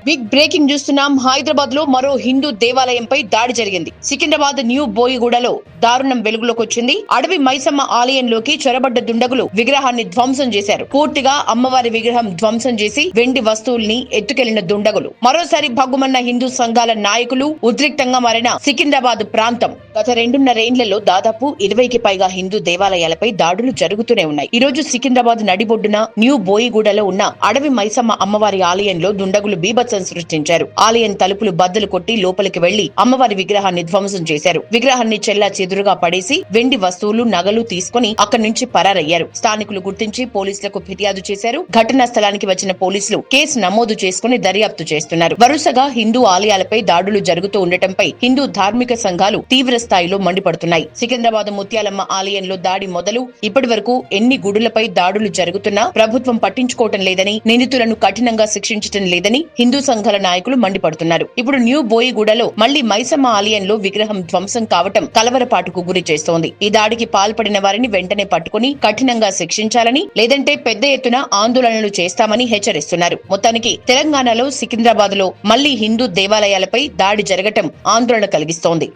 Big breaking చూస్తున్నాం. హైదరాబాద్ లో మరో హిందూ దేవాలయంపై దాడి జరిగింది. సికింద్రాబాద్ న్యూ బోయిగూడలో దారుణం వెలుగులోకి వచ్చింది. అడవి మైసమ్మ ఆలయంలోకి చొరబడ్డ దుండగులు విగ్రహాన్ని ధ్వంసం చేశారు. పూర్తిగా అమ్మవారి విగ్రహం ధ్వంసం చేసి వెండి వస్తువుల్ని ఎత్తుకెళ్లిన దుండగులు మరోసారి భగ్గుమన్న హిందూ సంఘాల నాయకులు ఉద్రిక్తంగా మారిన సికింద్రాబాద్ ప్రాంతం. గత 2.5 ఏళ్లలో దాదాపు 20కి పైగా హిందూ దేవాలయాలపై దాడులు జరుగుతూనే ఉన్నాయి. ఈ రోజు సికింద్రాబాద్ నడిబొడ్డున న్యూ బోయిగూడలో ఉన్న అడవి మైసమ్మ అమ్మవారి ఆలయంలో దుండగులు బీభత్సం సృష్టించారు. ఆలయం తలుపులు బద్దలు కొట్టి లోపలికి వెళ్లి అమ్మవారి విగ్రహాన్ని ధ్వంసం చేశారు. విగ్రహాన్ని చెల్లా చెదురుగా పడేసి వెండి వస్తువులు నగలు తీసుకుని అక్కడి నుంచి పరారయ్యారు. స్థానికులు గుర్తించి పోలీసులకు ఫిర్యాదు చేశారు. ఘటనా స్థలానికి వచ్చిన పోలీసులు కేసు నమోదు చేసుకుని దర్యాప్తు చేస్తున్నారు. వరుసగా హిందూ ఆలయాలపై దాడులు జరుగుతూ ఉండటంపై హిందూ ధార్మిక సంఘాలు తీవ్ర స్థాయిలో మండిపడుతున్నాయి. సికింద్రాబాద్ ముత్యాలమ్మ ఆలయంలో దాడి మొదలు ఇప్పటి వరకు ఎన్ని గుడులపై దాడులు జరుగుతున్నా ప్రభుత్వం పట్టించుకోవటం లేదని, నిందితులను కఠినంగా శిక్షించటం లేదని హిందూ సంఘాల నాయకులు మండిపడుతున్నారు. ఇప్పుడు న్యూ బోయిగూడలో మళ్లీ మైసమ్మ ఆలయంలో విగ్రహం ధ్వంసం కావటం కలవరపాటుకు గురి చేస్తోంది. ఈ దాడికి పాల్పడిన వారిని వెంటనే పట్టుకుని కఠినంగా శిక్షించాలని, లేదంటే పెద్ద ఎత్తున ఆందోళనలు చేస్తామని హెచ్చరిస్తున్నారు. మొత్తానికి తెలంగాణలో సికింద్రాబాద్ లో మళ్లీ హిందూ దేవాలయాలపై దాడి జరగటం ఆందోళన కలిగిస్తోంది.